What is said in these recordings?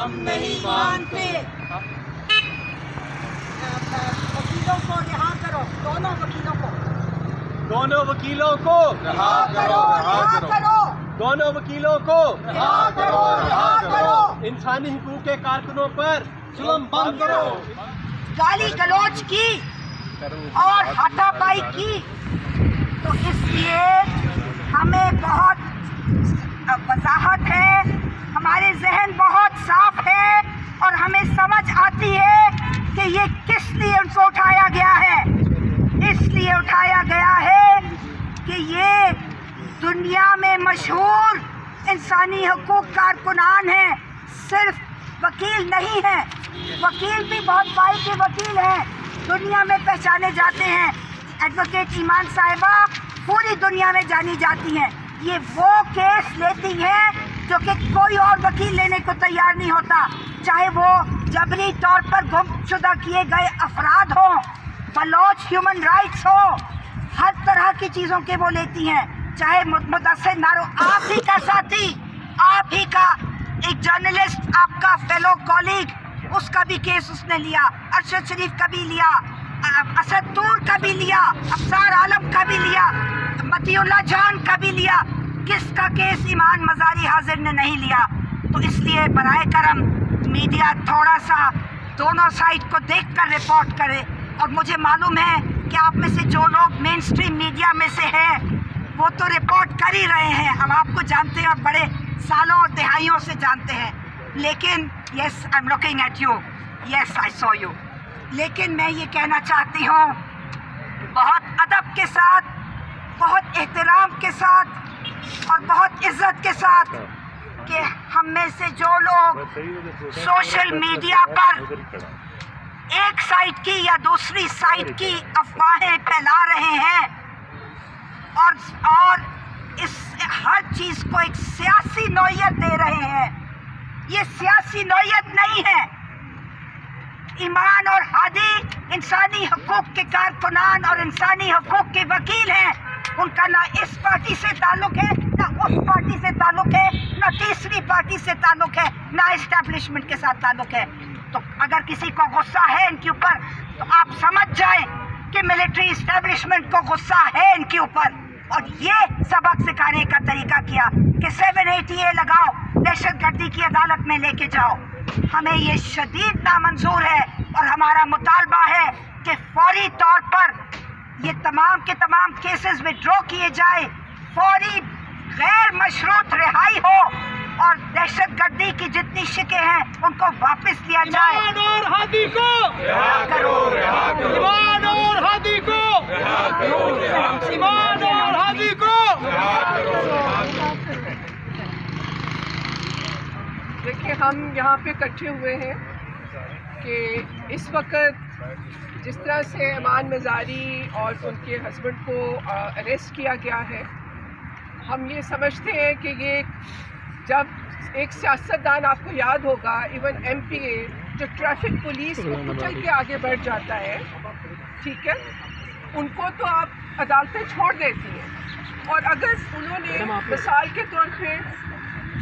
ہم نہیں مانتے. وکیلوں کو رہا کرو, دونوں وکیلوں کو دونوں وکیلوں کو رہا کرو, رہا کرو, دونوں وکیلوں کو رہا کرو, رہا کرو. انسانی حقوق کے کارکنوں پر ظلم بند کرو. گالی گلوچ کی اور ہاتھا پائی کی, تو اس لیے ہمیں بہت وضاحت ہے, ہمارے ذہن بہت صاف ہے اور ہمیں سمجھ آتی ہے کہ یہ کس لیے ان کو اٹھایا گیا ہے. اس لیے اٹھایا گیا ہے کہ یہ دنیا میں مشہور انسانی حقوق کارکنان ہیں, صرف وکیل نہیں ہیں. وکیل بھی بہت بھائی کے وکیل ہیں, دنیا میں پہچانے جاتے ہیں. ایڈوکیٹ ایمان صاحبہ پوری دنیا میں جانی جاتی ہیں. یہ وہ کیس لیتی ہیں جو کہ کوئی اور وکیل لینے کو تیار نہیں ہوتا, چاہے وہ جبری طور پر گم شدہ کیے گئے افراد ہوں, بلوچ ہیومن رائٹس ہو, ہر طرح کی چیزوں کے وہ لیتی ہیں. چاہے مدثر نارو, آپ ہی کا ساتھی, آپ ہی کا ایک جرنلسٹ, آپ کا فیلو کولیگ, اس کا بھی کیس اس نے لیا, ارشد شریف کا بھی لیا, اسد طور کا بھی لیا, افسار عالم کا بھی لیا, متی اللہ جان کا بھی لیا. کس کا کیس ایمان مزاری حاضر نے نہیں لیا؟ تو اس لیے برائے کرم میڈیا تھوڑا سا دونوں سائڈ کو دیکھ کر رپورٹ کرے. اور مجھے معلوم ہے کہ آپ میں سے جو لوگ مین سٹریم میڈیا میں سے ہیں وہ تو رپورٹ کر ہی رہے ہیں, ہم آپ کو جانتے ہیں اور بڑے سالوں اور دہائیوں سے جانتے ہیں. لیکن yes I am looking at you, yes I saw you. لیکن میں یہ کہنا چاہتی ہوں بہت ادب کے ساتھ, بہت احترام کے ساتھ اور بہت عزت کے ساتھ کہ ہم میں سے جو لوگ سوشل میڈیا پر ایک سائٹ کی یا دوسری سائٹ کی افواہیں پھیلا رہے ہیں اور اس ہر چیز کو ایک سیاسی نوعیت دے رہے ہیں, یہ سیاسی نوعیت نہیں ہے. ایمان اور ہادی انسانی حقوق کے کارکنان اور انسانی حقوق کے وکیل ہیں. ان کا نہ اس پارٹی سے تعلق ہے, نہ اس پارٹی سے تعلق ہے, نہ تیسری پارٹی سے تعلق ہے, نہ اسٹیبلشمنٹ کے ساتھ تعلق ہے. تو اگر کسی کو غصہ ہے ان کے اوپر تو آپ سمجھ جائیں کہ ملٹری اسٹیبلشمنٹ کو غصہ ہے ان کے اوپر. اور یہ سبق سکھانے کا طریقہ کیا کہ 780A لگاؤ, دہشت گردی کی عدالت میں لے کے جاؤ. ہمیں یہ شدید نامنظور ہے اور ہمارا مطالبہ ہے کہ فوری طور پر یہ تمام کے تمام کیسز وڈرا کیے جائے, فوری غیر مشروط رہائی ہو اور دہشت گردی کی جتنی شکیں ہیں ان کو واپس لیا جائے. ایمان اور ہادی کو رہا کرو, رہا کرو. ایمان اور ہادی کو رہا کرو, رہا کرو. ایمان اور ہادی کو رہا کرو, رہا کرو. دیکھیے ہم یہاں پہ اکٹھے ہوئے ہیں کہ اس وقت جس طرح سے ایمان مزاری اور ان کے ہسبینڈ کو اریسٹ کیا گیا ہے, ہم یہ سمجھتے ہیں کہ یہ جب ایک سیاستدان, آپ کو یاد ہوگا ایون ایم پی اے جو ٹریفک پولیس کو کچل کے آگے بڑھ جاتا ہے, ٹھیک ہے, ان کو تو آپ عدالتیں چھوڑ دیتی ہیں. اور اگر انہوں نے مثال کے طور پہ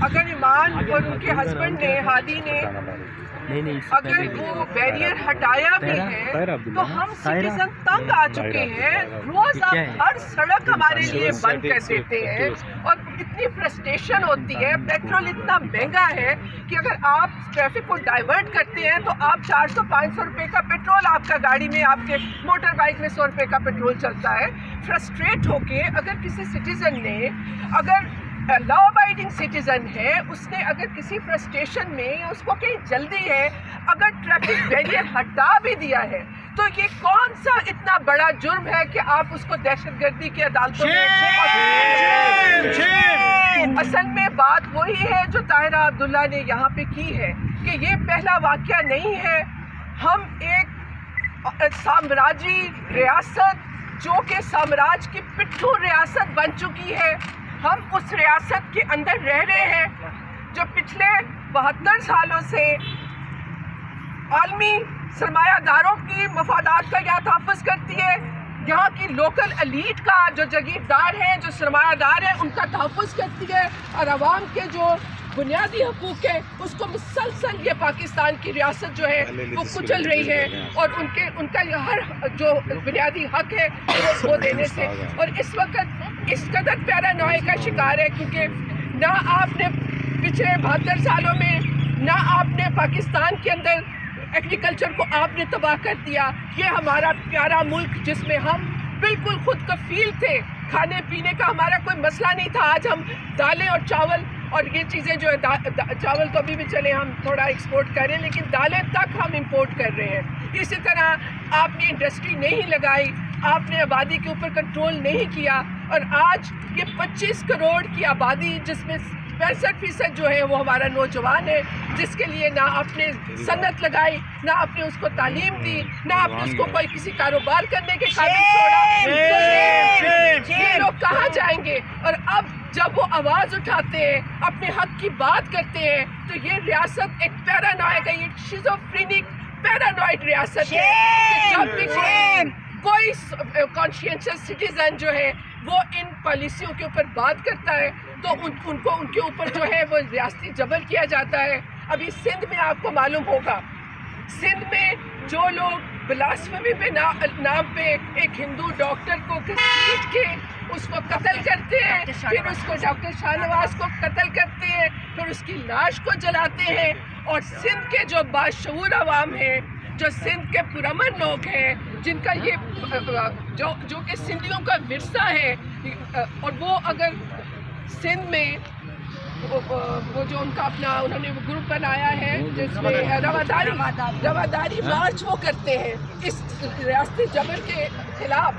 اگر ایمان اور ان کے ہسبینڈ نے, ہادی نے, اگر وہ بیریئر ہٹایا بھی ہے تو ہم سٹیزن تنگ آ چکے ہیں. روز آپ ہر سڑک ہمارے لیے بند کر دیتے ہیں اور اتنی فرسٹریشن ہوتی ہے. پیٹرول اتنا مہنگا ہے کہ اگر آپ ٹریفک کو ڈائیورٹ کرتے ہیں تو آپ 400-500 روپے کا پیٹرول آپ کا گاڑی میں, آپ کے موٹر بائک میں 100 روپے کا پیٹرول چلتا ہے. فرسٹریٹ ہو کے اگر کسی سٹیزن نے, اگر لا ابائڈنگ سٹیزن ہے, اس نے اگر کسی فرسٹریشن میں یا اس کو کہیں جلدی ہے اگر ٹریفک بیریئر ہٹا بھی دیا ہے تو یہ کون سا اتنا بڑا جرم ہے کہ آپ اس کو دہشت گردی کی عدالتوں میں. اصل میں بات وہی ہے جو طاہرہ عبداللہ نے یہاں پہ کی ہے کہ یہ پہلا واقعہ نہیں ہے. ہم ایک سامراجی ریاست جو کہ سامراج کی پٹھو ریاست بن چکی ہے, ہم اس ریاست کے اندر رہ رہے ہیں جو پچھلے 72 سالوں سے عالمی سرمایہ داروں کی مفادات کا یا تحفظ کرتی ہے, یہاں کی لوکل ایلیٹ کا جو جگیردار ہیں, جو سرمایہ دار ہیں, ان کا تحفظ کرتی ہے, اور عوام کے جو بنیادی حقوق ہے اس کو مسلسل یہ پاکستان کی ریاست جو ہے وہ کچل رہی ہے، اور ان کا ہر جو بنیادی حق ہے وہ دینے سے، اور اس وقت اس قدر پیرانوئے کا شکار ہے، کیونکہ نہ آپ نے پچھلے 72 سالوں میں نہ آپ نے پاکستان کے اندر ایگریکلچر کو آپ نے تباہ کر دیا۔ یہ ہمارا پیارا ملک جس میں ہم بالکل خود کفیل تھے، کھانے پینے کا ہمارا کوئی مسئلہ نہیں تھا، آج ہم دالیں اور چاول اور یہ چیزیں جو ہے، چاول تو ابھی بھی چلے ہم تھوڑا ایکسپورٹ کر رہے ہیں، لیکن دالیں تک ہم امپورٹ کر رہے ہیں۔ اسی طرح آپ نے انڈسٹری نہیں لگائی، آپ نے آبادی کے اوپر کنٹرول نہیں کیا، اور آج یہ 25 کروڑ کی آبادی جس میں 65% جو ہے وہ ہمارا نوجوان ہے، جس کے لیے نہ آپ نے صنعت لگائی، نہ آپ نے اس کو تعلیم دی، نہ آپ نے اس کو کوئی کسی کاروبار کرنے کے قابل چھوڑا۔ یہ لوگ کہاں جائیں گے؟ اور اب جب وہ آواز اٹھاتے ہیں، اپنے حق کی بات کرتے ہیں، تو یہ ریاست ایک پیرانوئے کا، یہ شیزوفرینک پیرانوئڈ ریاست ہے کہ جب بھی کوئی کانشینشس سٹیزن جو ہے وہ ان پالیسیوں کے اوپر بات کرتا ہے تو ان کے اوپر جو ہے وہ ریاستی جبر کیا جاتا ہے۔ ابھی سندھ میں آپ کو معلوم ہوگا، سندھ میں جو لوگ بلاسفمی پہ نام پہ ایک ہندو ڈاکٹر کو گھسیٹ کے اس کو قتل کرتے ہیں، پھر اس کو ڈاکٹر شاہ نواز کو قتل کرتے ہیں، پھر اس کی لاش کو جلاتے ہیں، اور سندھ کے جو باشعور عوام ہیں، جو سندھ کے پرامن لوگ ہیں، جن کا یہ جو کہ سندھیوں کا ورثہ ہے، اور وہ اگر سندھ میں وہ جو ان کا اپنا انہوں نے گروپ بنایا ہے جس میں رواداری مارچ وہ کرتے ہیں اس ریاستی جبر کے خلاف،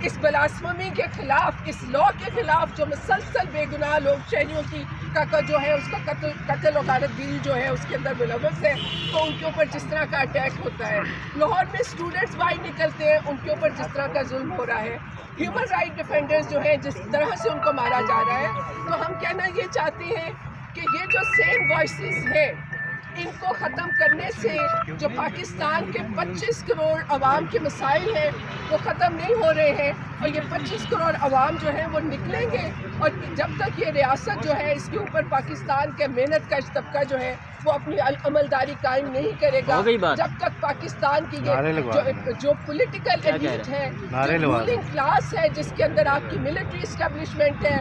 اس بلاسفمی کے خلاف، اس لا کے خلاف، جو مسلسل بے گناہ لوگ شہریوں کی کا جو ہے اس کا قتل و غارت گیری جو ہے اس کے اندر ملوث ہے، تو ان کے اوپر جس طرح کا اٹیک ہوتا ہے۔ لاہور میں اسٹوڈنٹس باہر نکلتے ہیں، ان کے اوپر جس طرح کا ظلم ہو رہا ہے، ہیومن رائٹ ڈیفینڈرز جو ہیں جس طرح سے ان کو مارا جا رہا ہے، تو ہم کہنا یہ چاہتے ہیں کہ یہ جو سیم وائسز ہیں ان کو ختم کرنے سے جو پاکستان کے 25 کروڑ عوام کے مسائل ہیں وہ ختم نہیں ہو رہے ہیں، اور یہ 25 کروڑ عوام جو ہیں وہ نکلیں گے، اور جب تک یہ ریاست جو ہے اس کے اوپر پاکستان کے محنت کش طبقہ جو ہے وہ اپنی عملداری قائم نہیں کرے گا، جب تک پاکستان کی یہ جو پولیٹیکل ایلیٹ ہے، رولنگ کلاس ہے، جس کے اندر آپ کی ملٹری اسٹیبلشمنٹ ہے،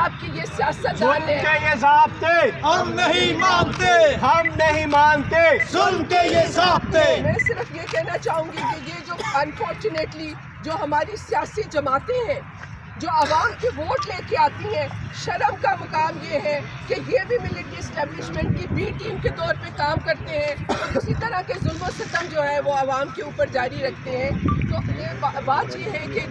آپ کی یہ سیاستدان ہے، یہ ضابطے ہم نہیں مانتے، ہم نہیں مانتے، سن کے یہ ضابطے۔ میں صرف یہ کہنا چاہوں گی کہ یہ جو انفارچونیٹلی جو ہماری سیاسی جماعتیں ہیں جو عوام کے ووٹ لے کے آتی ہیں، شرم کا مقام یہ ہے کہ یہ بھی ملٹری اسٹیبلشمنٹ کی بی ٹیم کے طور پہ کام کرتے ہیں، اور اسی طرح کے ظلم و ستم جو ہے وہ عوام کے اوپر جاری رکھتے ہیں۔ تو یہ بات یہ ہے کہ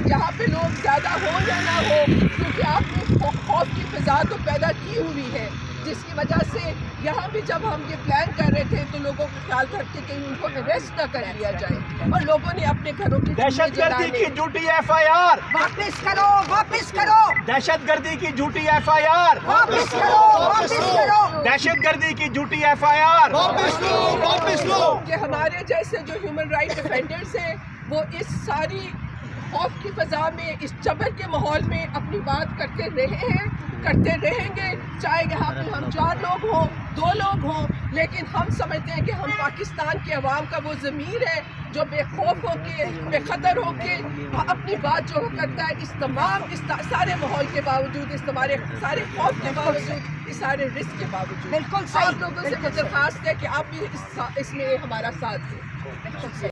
یہاں پہ لوگ زیادہ ہو یا نہ ہو، کیونکہ آپ نے خوف کی فضا تو پیدا کی ہوئی ہے، جس کی وجہ سے یہاں بھی جب ہم یہ پلان کر رہے تھے تو لوگوں کا خیال تھا کہ کہیں ان کو اریسٹ نہ کر لیا جائے، اور لوگوں نے اپنے گھروں کی دہشت گردی کی جھوٹی FIR واپس کرو، واپس کرو، دہشت گردی کی جھوٹی FIR واپس کرو، واپس کرو، دہشت گردی کی جھوٹی FIR واپس لو، واپس لو۔ کہ ہمارے جیسے جو ہیومن رائٹ ڈیفینڈرز ہیں وہ اس ساری خوف کی فضا میں، اس جبر کے ماحول میں اپنی بات کرتے رہے ہیں، کرتے رہیں گے، چاہے یہاں پہ ہم 4 لوگ ہوں، 2 لوگ ہوں، لیکن ہم سمجھتے ہیں کہ ہم پاکستان کے عوام کا وہ ضمیر ہے جو بے خوف ہو کے، بے خطر ہو کے اپنی بات جو کرتا ہے، اس سارے ماحول کے باوجود، اس سارے خوف کے باوجود، اس سارے رسک کے باوجود، بالکل صحیح، آپ لوگوں سے درخواست ہے کہ آپ بھی اس میں ہمارا ساتھ دیں۔